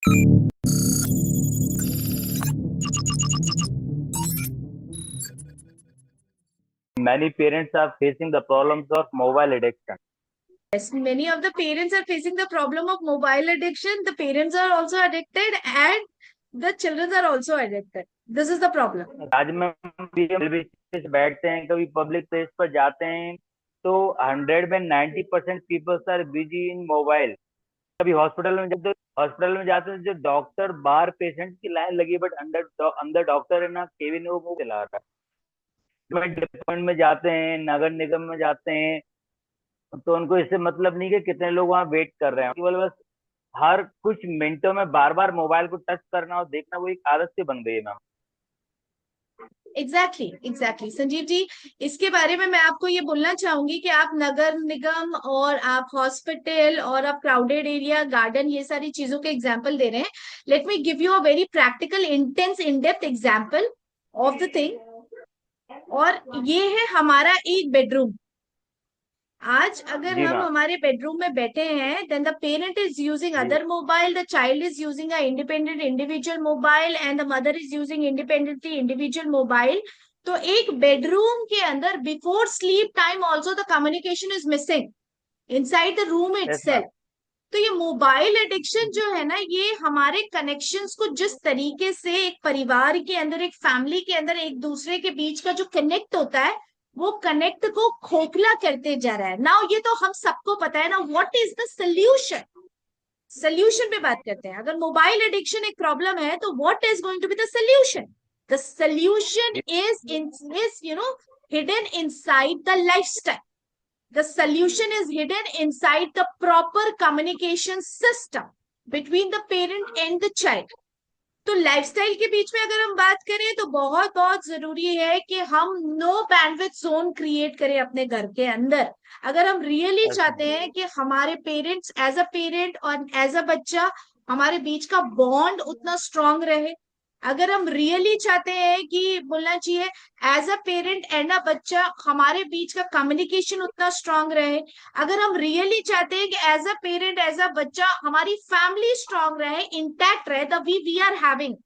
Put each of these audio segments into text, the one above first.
Many parents are facing the problems of mobile addiction. Yes, many of the parents are facing the problem of mobile addiction. The parents are also addicted and the children are also addicted. This is the problem. आज में भी हम railway station पे बैठते हैं, कभी public place पर जाते हैं, तो 100 में 90% peoples are busy in mobile. कभी हॉस्पिटल में जाते हैं, जो डॉक्टर बाहर पेशेंट की लाइन लगी, बट अंदर अंदर डॉक्टर है ना, केबिन में वो मुंह चला रहा है। डिपार्टमेंट में जाते हैं, नगर निगम में जाते हैं, तो उनको इससे मतलब नहीं कि कितने लोग वहां वेट कर रहे हैं, केवल बस हर कुछ मिनटों में बार बार मोबाइल को टच करना और देखना वो एक आदत से बन गई है मैम। एग्जैक्टली संजीव जी, इसके बारे में मैं आपको ये बोलना चाहूंगी कि आप नगर निगम और आप हॉस्पिटल और आप क्राउडेड एरिया, गार्डन, ये सारी चीजों के एग्जाम्पल दे रहे हैं। Let me give you a very practical, intense, in depth example of the thing. और ये है हमारा एक बेडरूम। आज अगर जी हम मैम। हमारे बेडरूम में बैठे हैं, then the parent is using the other mobile, the child is using a independent individual mobile and the mother is using independently individual mobile. तो एक बेडरूम के अंदर before sleep time also the communication is missing inside the room yes ma'am. Itself. तो ये mobile addiction जो है ना, ये हमारे कनेक्शंस को जिस तरीके से एक परिवार के अंदर, एक फैमिली के अंदर एक दूसरे के बीच का जो कनेक्ट होता है, वो कनेक्ट को खोखला करते जा रहा है। नाउ ये तो हम सबको पता है ना, what is the solution. Solution पे बात करते हैं। अगर मोबाइल एडिक्शन एक प्रॉब्लम है, तो what is going to be the solution? The solution is hidden inside the lifestyle. The solution is hidden inside the proper communication system between the parent and the child. तो lifestyle के बीच में अगर हम बात करें, तो बहुत बहुत जरूरी है कि हम नो बैंडविड्थ जोन क्रिएट करें अपने घर के अंदर। अगर हम रियली यस चाहते मैम। हैं कि हमारे पेरेंट्स, एज अ पेरेंट और एज अ बच्चा, हमारे बीच का बॉन्ड उतना स्ट्रांग रहे, अगर हम रियली चाहते हैं कि बोलना चाहिए as a parent and a बच्चा हमारे बीच का कम्युनिकेशन उतना स्ट्रांग रहे, अगर हम रियली चाहते हैं कि as a parent as a बच्चा हमारी फैमिली स्ट्रांग रहे, इंटैक्ट रहे, द वी आर हैविंग,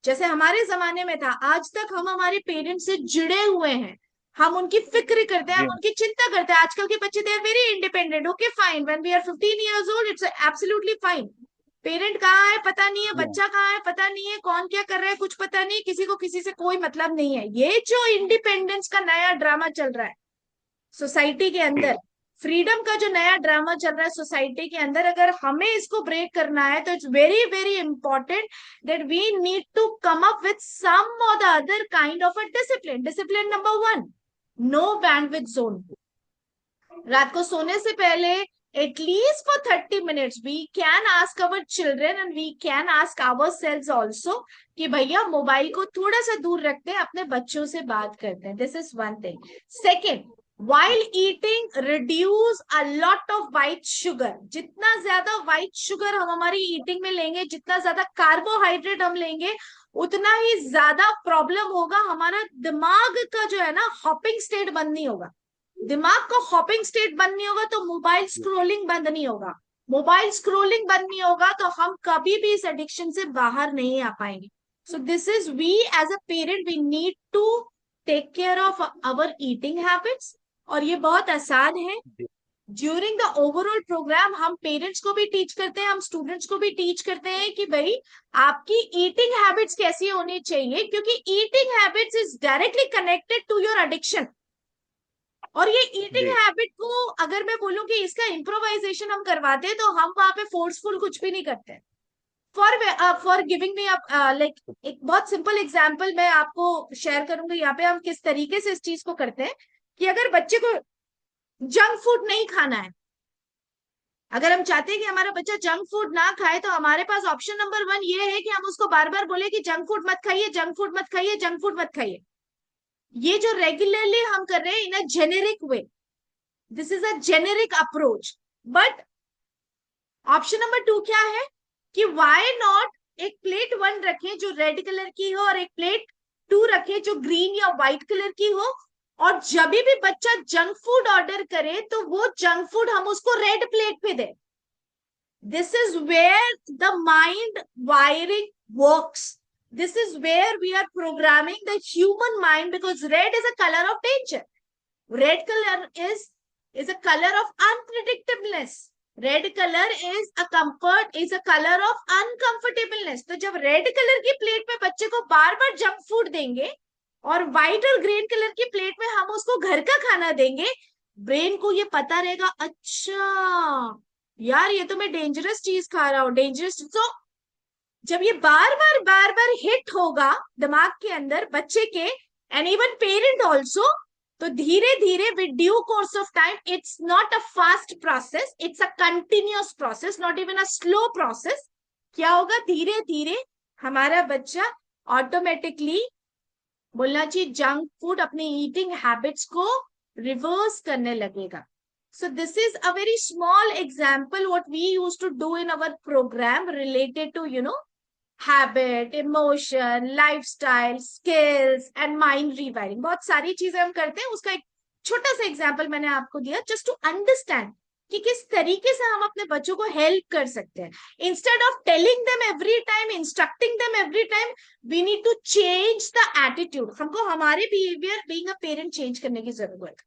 जैसे हमारे जमाने में था, आज तक हम हमारे पेरेंट्स से जुड़े हुए हैं, हम उनकी फिक्र करते हैं, जी हम उनकी चिंता करते हैं। आजकल के बच्चे they are very independent. Okay fine, when we are 15 years old it's absolutely fine. Parent कहाँ है पता नहीं है, जी बच्चा कहाँ है पता नहीं है, कौन क्या कर रहा है कुछ पता नहीं, किसी को किसी से कोई मतलब नहीं है। ये जो इंडिपेंडेंस का नया ड्रामा चल रहा है सोसाइटी के अंदर, फ्रीडम का जो नया ड्रामा चल रहा है सोसाइटी के अंदर, अगर हमें इसको ब्रेक करना है, तो it's very very important that we need to come up with some और the other kind of a discipline. Discipline number 1, no bandwidth zone. रात को सोने से पहले at least for 30 minutes we can ask our children and we can ask ourselves also कि भैया mobile को थोड़ा सा दूर रखते हैं, अपने बच्चों से बात करते हैं। This is one thing. Second, while eating reduce a lot of white sugar। जितना ज्यादा white sugar हम हमारी ईटिंग में लेंगे, जितना ज्यादा कार्बोहाइड्रेट हम लेंगे, उतना ही ज्यादा प्रॉब्लम होगा। हमारा दिमाग का जो है ना हॉपिंग स्टेट बंद नहीं होगा। दिमाग को हॉपिंग स्टेट बंद नहीं होगा तो मोबाइल स्क्रोलिंग बंद नहीं होगा। मोबाइल स्क्रोलिंग बंद नहीं होगा तो हम कभी भी इस एडिक्शन से बाहर नहीं आ पाएंगे। So this is, we as a parent we need to take care of our eating habits. और ये बहुत आसान है। जी ड्यूरिंग द ओवरऑल प्रोग्राम हम पेरेंट्स को भी टीच करते हैं, हम स्टूडेंट्स को भी टीच करते हैं कि भाई आपकी ईटिंग हैबिट्स कैसी होनी चाहिए, क्योंकि eating habits is directly connected to your addiction. और ये ईटिंग जी हैबिट को अगर मैं बोलूं कि इसका इम्प्रोवाइजेशन हम करवाते हैं, तो हम वहां पे फोर्सफुल कुछ भी नहीं करते। फॉर गिविंग मी लाइक एक बहुत सिंपल एग्जांपल मैं आपको शेयर करूंगी यहाँ पे, हम किस तरीके से इस चीज को करते हैं कि अगर बच्चे को जंक फूड नहीं खाना है, अगर हम चाहते हैं कि हमारा बच्चा जंक फूड ना खाए, तो हमारे पास ऑप्शन नंबर 1 ये है कि हम उसको बार बार बोले कि जंक फूड मत खाइए, जंक फूड मत खाइए, जंक फूड मत खाइए। ये जो रेगुलरली हम कर रहे हैं in a generic way, this is a generic approach. But option number 2 क्या है कि वाई नॉट एक प्लेट 1 रखें जो रेड कलर की हो, और एक प्लेट 2 रखें जो ग्रीन या व्हाइट कलर की हो, और जब भी बच्चा जंक फूड ऑर्डर करे तो वो जंक फूड हम उसको रेड प्लेट पे दे। This is where the mind wiring works. This is where we are programming the human mind, because red is a color of danger. Red color is a color of unpredictableness. Red colour is a comfort, is a colour of uncomfortableness. तो जब red colour की plate में बच्चे को बार बार junk food देंगे और white और green colour की प्लेट में हम उसको घर का खाना देंगे, ब्रेन को ये पता रहेगा, अच्छा यार ये तो मैं डेंजरस चीज खा रहा हूँ, डेंजरस. तो जब ये बार बार हिट होगा दिमाग के अंदर बच्चे के, एंड इवन पेरेंट ऑल्सो, तो धीरे धीरे with due course of time, it's not a fast process, it's a continuous process, not even a slow process. क्या होगा, धीरे धीरे हमारा बच्चा ऑटोमेटिकली, बोलना चाहिए, जंक फूड, अपनी ईटिंग हैबिट्स को रिवर्स करने लगेगा. So this is a very small example what we used to do in our program related to, habit, emotion, lifestyle, skills and mind rewiring. बहुत सारी चीजें हम करते हैं. उसका एक छोटा सा एग्जाम्पल मैंने आपको दिया जस्ट टू अंडरस्टैंड कि किस तरीके से हम अपने बच्चों को हेल्प कर सकते हैं. Instead of telling them every time, instructing them every time, we need to change the attitude. हमको हमारे behaviour being a parent change करने की जरूरत है.